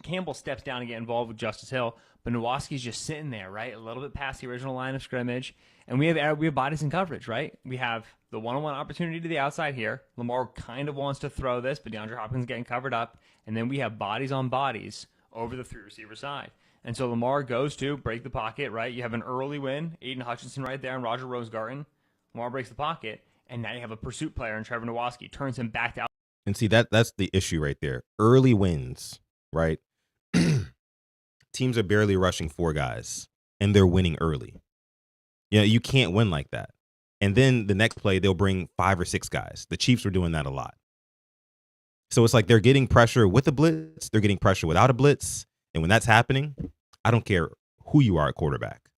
Campbell steps down and get involved with Justice Hill, but Nowoski's just sitting there, right? A little bit past the original line of scrimmage. And we have bodies in coverage, right? We have the one-on-one opportunity to the outside here. Lamar kind of wants to throw this, but DeAndre Hopkins is getting covered up. And then we have bodies on bodies over the 3 receiver side. And so Lamar goes to break the pocket, right? You have an early win, Aiden Hutchinson right there and Roger Rosegarten. Lamar breaks the pocket, and now you have a pursuit player in Trevor Nowoski, turns him back to out. And see, that's the issue right there. Early wins, right? Teams are barely rushing 4 guys, and they're winning early. You can't win like that. And then the next play, they'll bring 5 or 6 guys. The Chiefs were doing that a lot. So it's like they're getting pressure with a blitz. They're getting pressure without a blitz. And when that's happening, I don't care who you are at quarterback.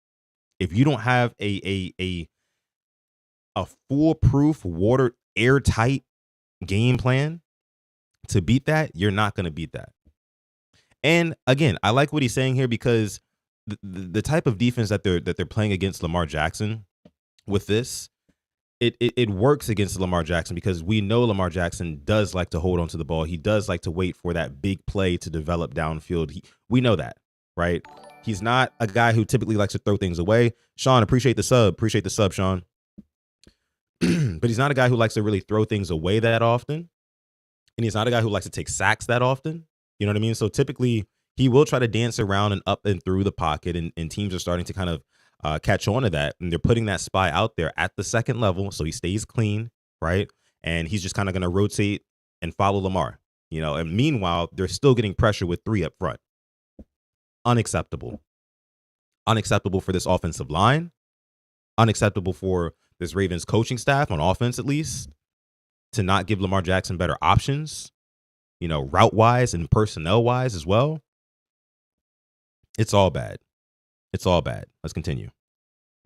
If you don't have a foolproof, airtight game plan to beat that, you're not going to beat that. And again, I like what he's saying here because the type of defense that they're playing against Lamar Jackson with this, it works against Lamar Jackson because we know Lamar Jackson does like to hold on to the ball. He does like to wait for that big play to develop downfield. We know that, right? He's not a guy who typically likes to throw things away. Sean, appreciate the sub, Sean. But he's not a guy who likes to really throw things away that often. And he's not a guy who likes to take sacks that often. You know what I mean? So typically he will try to dance around and up and through the pocket, and teams are starting to kind of catch on to that. And they're putting that spy out there at the second level so he stays clean, right? And he's just kind of going to rotate and follow Lamar, and meanwhile, they're still getting pressure with 3 up front. Unacceptable. Unacceptable for this offensive line. Unacceptable for this Ravens coaching staff on offense, at least, to not give Lamar Jackson better options, route-wise and personnel-wise as well. It's all bad. It's all bad. Let's continue.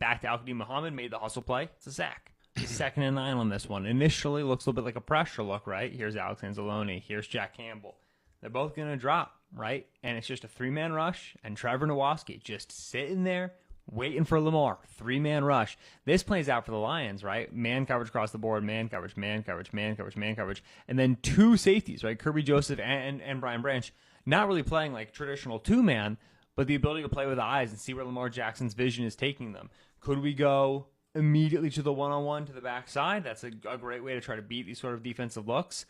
Back to Al-Qadim Muhammad, made the hustle play. It's a sack. He's 2nd and 9 on this one. Initially, looks a little bit like a pressure look, right? Here's Alex Anzalone. Here's Jack Campbell. They're both going to drop, right? And it's just a 3-man rush, and Trevor Nowoski just sitting there waiting for Lamar. 3-man rush. This plays out for the Lions, right? Man coverage across the board, man coverage, man coverage, man coverage, man coverage. And then 2 safeties, right? Kirby Joseph and Brian Branch, not really playing like traditional 2-man, but the ability to play with eyes and see where Lamar Jackson's vision is taking them. Could we go immediately to the one-on-one to the backside. That's a great way to try to beat these sort of defensive looks.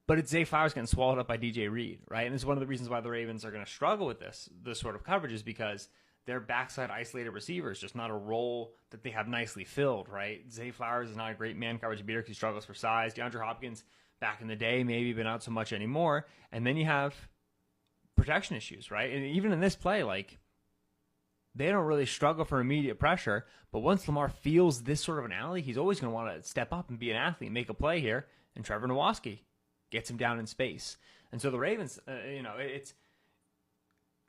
But it's Zay Flowers getting swallowed up by DJ Reed, right? And it's one of the reasons why the Ravens are going to struggle with this sort of coverage is because their backside isolated receiver is just not a role that they have nicely filled, right? Zay Flowers is not a great man coverage beater because he struggles for size. DeAndre Hopkins, back in the day, maybe, but not so much anymore. And then you have protection issues, right? And even in this play, like, they don't really struggle for immediate pressure, but once Lamar feels this sort of an alley, he's always going to want to step up and be an athlete, make a play here, and Trevor Nowoski gets him down in space. And so the Ravens,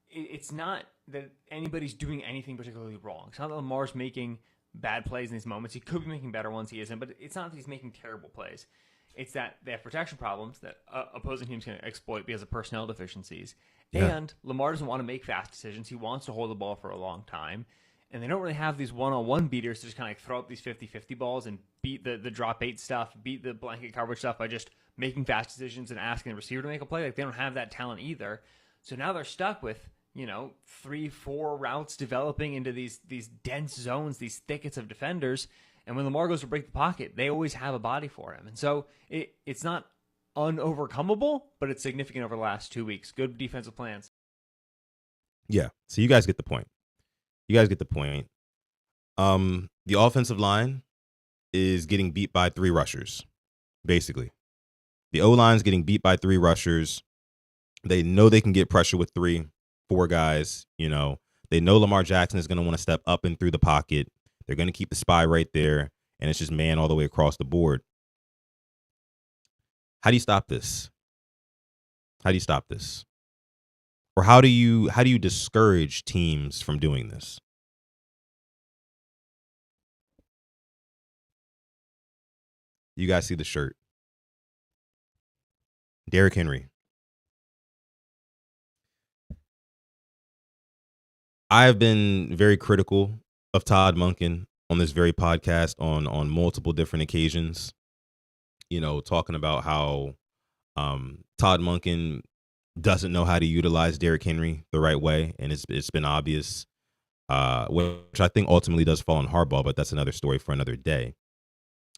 it's not that anybody's doing anything particularly wrong. It's not that Lamar's making bad plays in these moments. He could be making better ones, he isn't, but it's not that he's making terrible plays. It's that they have protection problems that opposing teams can exploit because of personnel deficiencies. Yeah. And Lamar doesn't want to make fast decisions. He wants to hold the ball for a long time. And they don't really have these one-on-one beaters to just kind of like throw up these 50-50 balls and beat the drop 8 stuff, beat the blanket coverage stuff by just making fast decisions and asking the receiver to make a play. Like, they don't have that talent either. So now they're stuck with, 3-4 routes developing into these dense zones, these thickets of defenders. And when Lamar goes to break the pocket, they always have a body for him. And so it's not unovercomable, but it's significant over the last 2 weeks. Good defensive plans. Yeah. So you guys get the point. The offensive line is getting beat by 3 rushers, basically. The O-line's getting beat by 3 rushers. They know they can get pressure with 3-4 guys. They know Lamar Jackson is going to want to step up and through the pocket. They're going to keep the spy right there, and it's just man all the way across the board. How do you stop this? Or how do you discourage teams from doing this? You guys see the shirt. Derrick Henry. I have been very critical of Todd Monken on this very podcast on multiple different occasions. Talking about how Todd Monken doesn't know how to utilize Derrick Henry the right way, and it's been obvious, which I think ultimately does fall on Harbaugh, but that's another story for another day.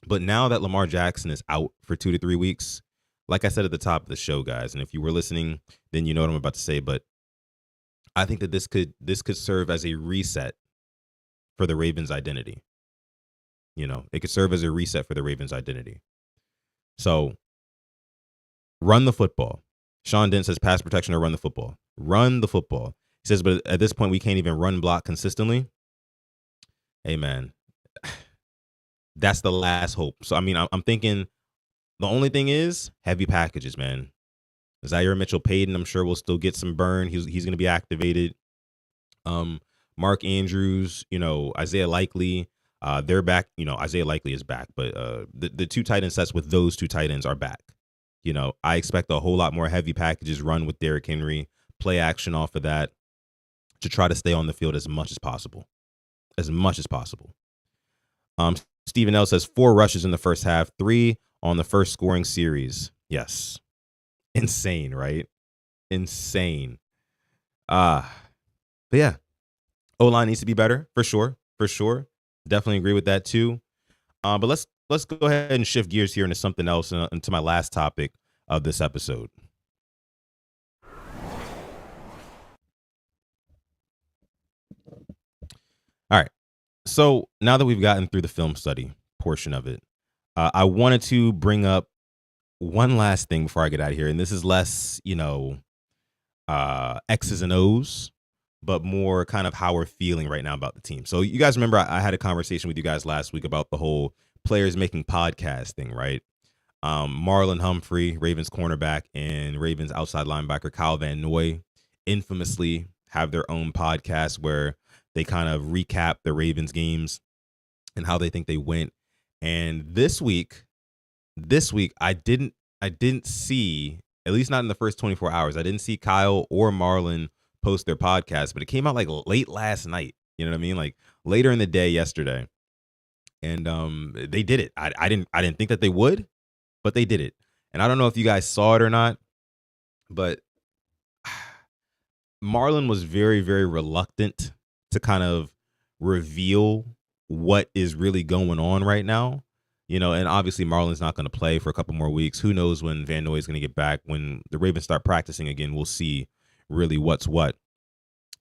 But now that Lamar Jackson is out for 2 to 3 weeks, like I said at the top of the show, guys, and if you were listening, then you know what I'm about to say, but I think that this could serve as a reset for the Ravens' identity. It could serve as a reset for the Ravens' identity. So, run the football. Sean Dent says pass protection or run the football. Run the football. He says, but at this point, we can't even run block consistently. Hey, man, that's the last hope. So, I mean, I'm thinking the only thing is heavy packages, man. Zaire Mitchell-Payton, I'm sure, will still get some burn. He's going to be activated. Mark Andrews, Isaiah Likely, they're back. Isaiah Likely is back, but the 2 tight end sets with those 2 tight ends are back. I expect a whole lot more heavy packages run with Derrick Henry, play action off of that to try to stay on the field as much as possible. Stephen L says 4 rushes in the first half, 3 on the first scoring series. Yes. Insane, right? Insane. But yeah, O-line needs to be better for sure. Definitely agree with that too. But let's go ahead and shift gears here into something else, into my last topic of this episode. All right. So now that we've gotten through the film study portion of it, I wanted to bring up one last thing before I get out of here. And this is less, X's and O's, but more kind of how we're feeling right now about the team. So you guys remember I had a conversation with you guys last week about the whole players making podcast thing, right? Marlon Humphrey, Ravens cornerback, and Ravens outside linebacker Kyle Van Noy infamously have their own podcast where they kind of recap the Ravens games and how they think they went. And this week I didn't see, at least not in the first 24 hours, I didn't see Kyle or Marlon post their podcast, but it came out like late last night. You know what I mean? Like later in the day yesterday. And they did it. I didn't think that they would, but they did it. And I don't know if you guys saw it or not, but Marlon was very, very reluctant to kind of reveal what is really going on right now. And obviously Marlon's not going to play for a couple more weeks. Who knows when Van Noy is going to get back? When the Ravens start practicing again, we'll see really what's what.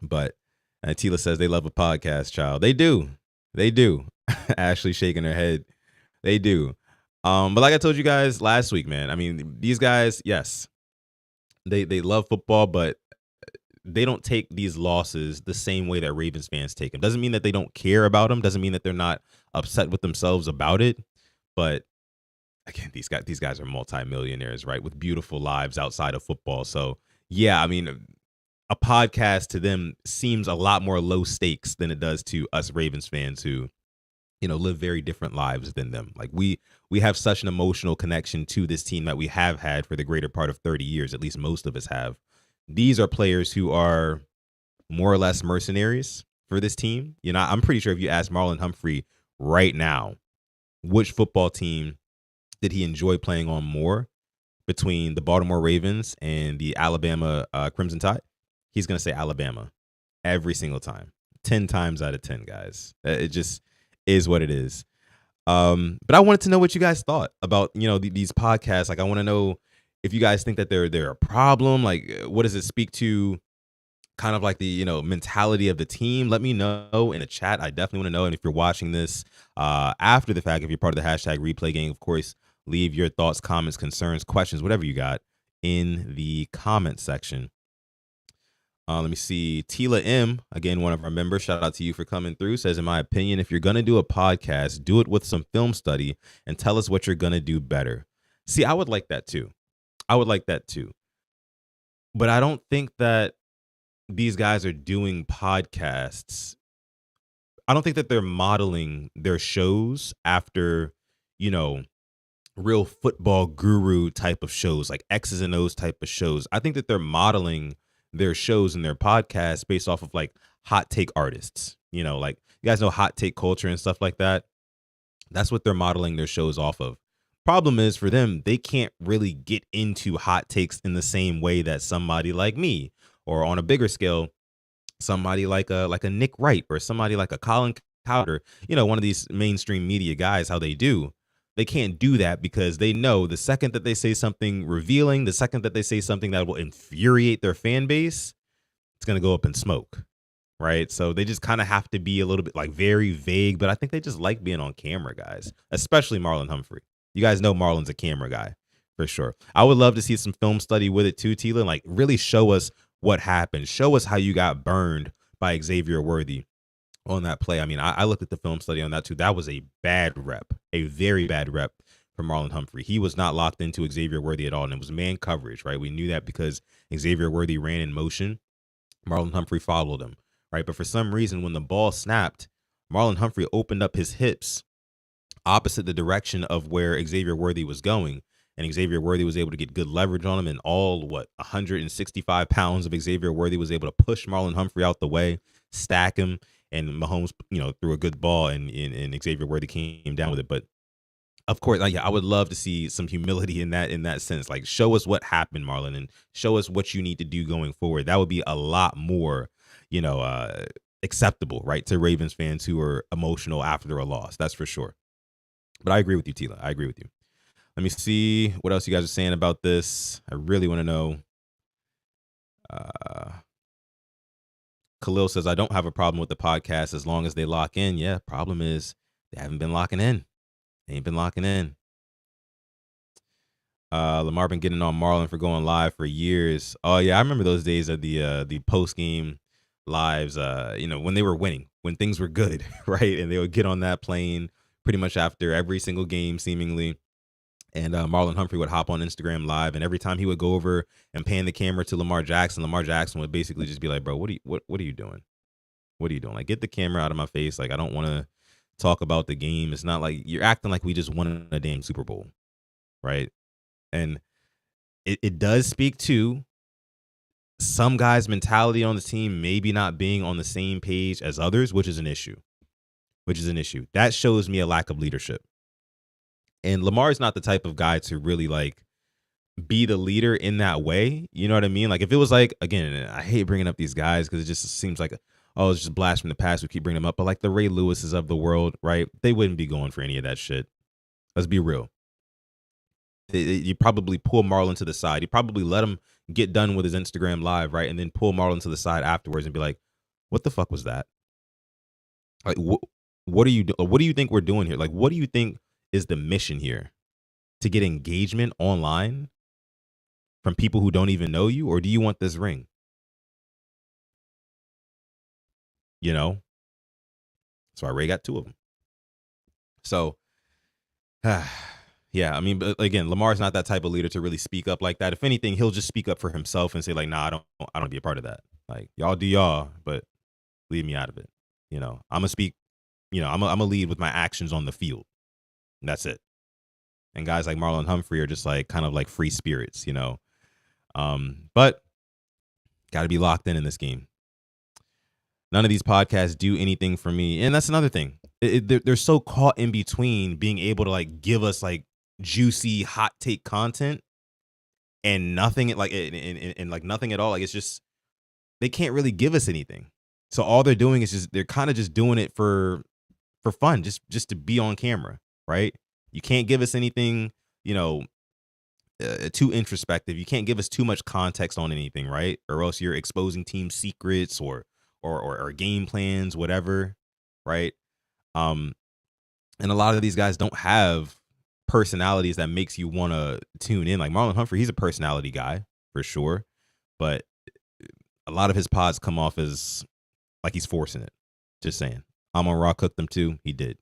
But Tila says they love a podcast, child. They do. Ashley shaking her head. They do. But like I told you guys last week, man, I mean, these guys, yes, they love football, but they don't take these losses the same way that Ravens fans take them. Doesn't mean that they don't care about them. Doesn't mean that they're not upset with themselves about it. But again, these guys are multimillionaires, right? With beautiful lives outside of football. So yeah, I mean, a podcast to them seems a lot more low stakes than it does to us Ravens fans who, live very different lives than them. Like we have such an emotional connection to this team that we have had for the greater part of 30 years. At least most of us have. These are players who are more or less mercenaries for this team. I'm pretty sure if you ask Marlon Humphrey right now, which football team did he enjoy playing on more between the Baltimore Ravens and the Alabama Crimson Tide, he's going to say Alabama every single time. 10 times out of 10, guys. It just is what it is. But I wanted to know what you guys thought about, these podcasts. Like, I want to know if you guys think that they're a problem. Like, what does it speak to kind of like the, mentality of the team? Let me know in the chat. I definitely want to know. And if you're watching this after the fact, if you're part of the hashtag replay gang, of course, leave your thoughts, comments, concerns, questions, whatever you got in the comment section. Let me see. Tila M, again, one of our members, shout out to you for coming through, says, in my opinion, if you're going to do a podcast, do it with some film study and tell us what you're going to do better. See, I would like that too. But I don't think that these guys are doing podcasts. I don't think that they're modeling their shows after, real football guru type of shows, like X's and O's type of shows. I think that they're modeling their shows and their podcasts based off of like hot take artists, like you guys know hot take culture and stuff like that. That's what they're modeling their shows off of. Problem is for them, they can't really get into hot takes in the same way that somebody like me, or on a bigger scale, somebody like a Nick Wright or somebody like a Colin Cowder, one of these mainstream media guys, how they do. They can't do that because they know the second that they say something revealing, the second that they say something that will infuriate their fan base, it's going to go up in smoke, right? So they just kind of have to be a little bit like very vague, but I think they just like being on camera, guys, especially Marlon Humphrey. You guys know Marlon's a camera guy for sure. I would love to see some film study with it too, Tila, and like really show us what happened. Show us how you got burned by Xavier Worthy on that play. I mean, I looked at the film study on that too. That was a bad rep, a very bad rep for Marlon Humphrey. He was not locked into Xavier Worthy at all, and it was man coverage, right? We knew that because Xavier Worthy ran in motion. Marlon Humphrey followed him, right? But for some reason, when the ball snapped, Marlon Humphrey opened up his hips opposite the direction of where Xavier Worthy was going, and Xavier Worthy was able to get good leverage on him, and 165 pounds of Xavier Worthy was able to push Marlon Humphrey out the way, stack him, and Mahomes, threw a good ball, and Xavier Worthy came down with it. But of course, I would love to see some humility in that sense. Like, show us what happened, Marlon, and show us what you need to do going forward. That would be a lot more, acceptable, right, to Ravens fans who are emotional after a loss. That's for sure. But I agree with you, Tila. I agree with you. Let me see what else you guys are saying about this. I really want to know. Khalil says, I don't have a problem with the podcast as long as they lock in. Yeah, problem is they haven't been locking in. They ain't been locking in. Lamar been getting on Marlon for going live for years. Oh, yeah, I remember those days of the post-game lives, when they were winning, when things were good, right? And they would get on that plane pretty much after every single game, seemingly. And Marlon Humphrey would hop on Instagram Live, and every time he would go over and pan the camera to Lamar Jackson would basically just be like, "Bro, what are you doing? What are you doing? Like, get the camera out of my face. Like, I don't want to talk about the game. It's not like you're acting like we just won a damn Super Bowl, right?" And it does speak to some guys' mentality on the team maybe not being on the same page as others, which is an issue. That shows me a lack of leadership. And Lamar is not the type of guy to really like be the leader in that way. You know what I mean? Like, if it was like, again, I hate bringing up these guys because it just seems like, oh, it's just blast from the past. We keep bringing them up. But like the Ray Lewises of the world, right? They wouldn't be going for any of that shit. Let's be real. You probably pull Marlon to the side. You probably let him get done with his Instagram live, right? And then pull Marlon to the side afterwards and be like, what the fuck was that? Like, what do you think we're doing here? Like, what do you think is the mission here? To get engagement online from people who don't even know you? Or do you want this ring? You know? That's why Ray got 2 of them. So, yeah, I mean, but again, Lamar's not that type of leader to really speak up like that. If anything, he'll just speak up for himself and say like, nah, I don't want to be a part of that. Like, y'all do y'all, but leave me out of it. You know, I'm gonna speak, you know, I'm gonna lead with my actions on the field. And that's it. And guys like Marlon Humphrey are just like kind of like free spirits, you know. But got to be locked in this game. None of these podcasts do anything for me. And that's another thing. They're so caught in between being able to like give us like juicy hot take content and nothing like and like nothing at all. Like it's just they can't really give us anything. So all they're doing is just they're kind of just doing it for fun, just to be on camera, right? You can't give us anything, you know, too introspective. You can't give us too much context on anything, right? Or else you're exposing team secrets or game plans, whatever, right? And a lot of these guys don't have personalities that makes you want to tune in. Like Marlon Humphrey, he's a personality guy for sure, but a lot of his pods come off as like he's forcing it. Just saying. I'm on Raw cooked them too. He did.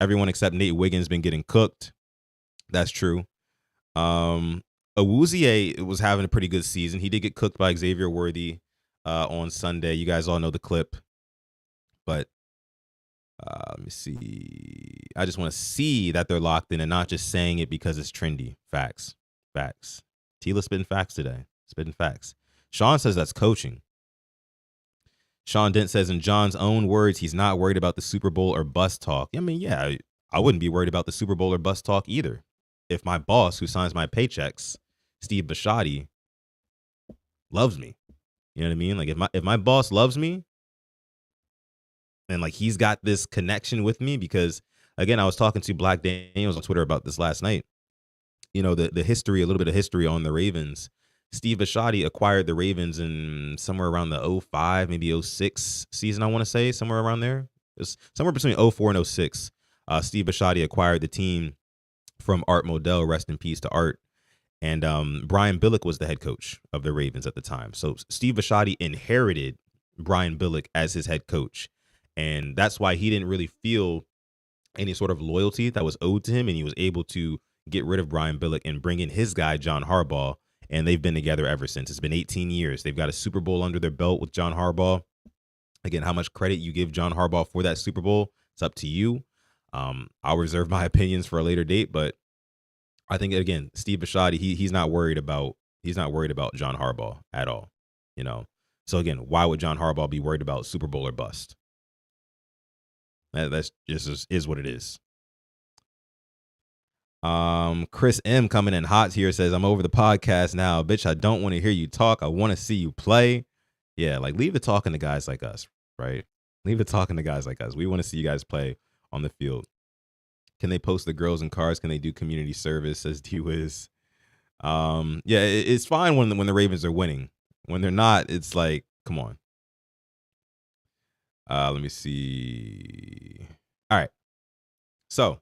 Everyone except Nate Wiggins been getting cooked. That's true. Awuzie was having a pretty good season. He did get cooked by Xavier Worthy on Sunday. You guys all know the clip. But let me see. I just want to see that they're locked in and not just saying it because it's trendy. Facts. Tila spitting facts today. Spitting facts. Sean says that's coaching. Sean Dent says, in John's own words, he's not worried about the Super Bowl or bust talk. I mean, yeah, I wouldn't be worried about the Super Bowl or bust talk either. If my boss, who signs my paychecks, Steve Bisciotti, loves me. You know what I mean? Like, if my boss loves me, and like he's got this connection with me, because again, I was talking to Black Daniels on Twitter about this last night. You know, the history, a little bit of history on the Ravens. Steve Bisciotti acquired the Ravens in somewhere around the 05, maybe 06 season, I want to say, somewhere around there. It's somewhere between 04 and 06. Steve Bisciotti acquired the team from Art Modell, rest in peace to Art. And Brian Billick was the head coach of the Ravens at the time. So Steve Bisciotti inherited Brian Billick as his head coach. And that's why he didn't really feel any sort of loyalty that was owed to him. And he was able to get rid of Brian Billick and bring in his guy, John Harbaugh. And they've been together ever since. It's been 18 years. They've got a Super Bowl under their belt with John Harbaugh. Again, how much credit you give John Harbaugh for that Super Bowl, it's up to you. I'll reserve my opinions for a later date, but I think again, Steve Bisciotti, he's not worried about John Harbaugh at all. You know, so again, why would John Harbaugh be worried about Super Bowl or bust? That's just is what it is. Chris M coming in hot here says, I'm over the podcast now. Bitch, I don't want to hear you talk. I want to see you play. Yeah, like leave the talking to guys like us, right? Leave the talking to guys like us. We want to see you guys play on the field. Can they post the girls in cars? Can they do community service? Says D-Wiz. Yeah, it's fine when the Ravens are winning. When they're not, it's like, come on. Let me see. All right. So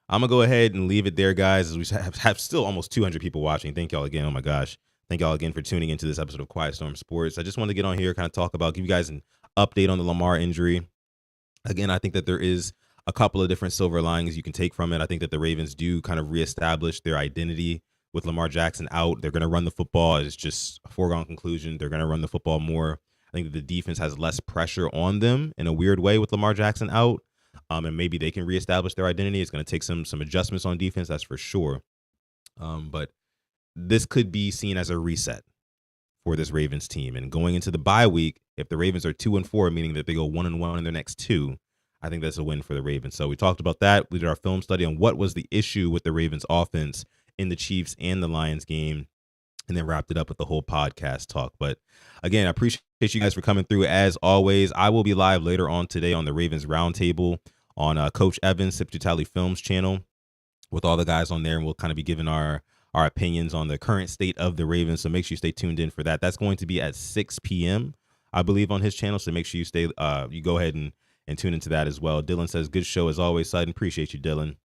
I'm going to go ahead and leave it there, guys, as we have still almost 200 people watching. Thank y'all again. Oh, my gosh. Thank y'all again for tuning into this episode of Quiet Storm Sports. I just wanted to get on here, kind of talk about, give you guys an update on the Lamar injury. Again, I think that there is a couple of different silver linings you can take from it. I think that the Ravens do kind of reestablish their identity with Lamar Jackson out. They're going to run the football. It's just a foregone conclusion. They're going to run the football more. I think that the defense has less pressure on them in a weird way with Lamar Jackson out. And maybe they can reestablish their identity. It's going to take some adjustments on defense, that's for sure. But this could be seen as a reset for this Ravens team. And going into the bye week, if the Ravens are 2-4, meaning that they go 1-1 in their next 2, I think that's a win for the Ravens. So we talked about that. We did our film study on what was the issue with the Ravens offense in the Chiefs and the Lions game, and then wrapped it up with the whole podcast talk. But again, I appreciate Appreciate you guys for coming through. As always, I will be live later on today on the Ravens Roundtable on Coach Evans Sip to Tally Films channel with all the guys on there, and we'll kind of be giving our opinions on the current state of the Ravens. So make sure you stay tuned in for that. That's going to be at 6 p.m., I believe, on his channel. So make sure you go ahead and tune into that as well. Dylan says, good show as always, Sutton. Appreciate you, Dylan.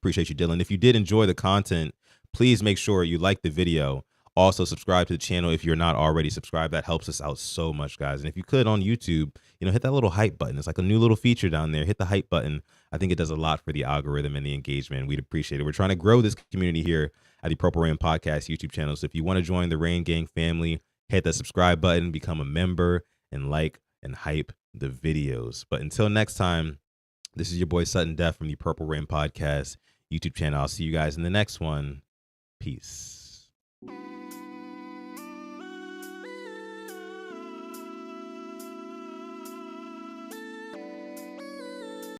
If you did enjoy the content, please make sure you like the video. Also, subscribe to the channel if you're not already subscribed. That helps us out so much, guys. And if you could on YouTube, hit that little hype button. It's like a new little feature down there. Hit the hype button. I think it does a lot for the algorithm and the engagement. We'd appreciate it. We're trying to grow this community here at the Purple Rain Podcast YouTube channel. So if you want to join the Rain Gang family, hit that subscribe button, become a member, and like and hype the videos. But until next time, this is your boy Sutton Def from the Purple Rain Podcast YouTube channel. I'll see you guys in the next one. Peace.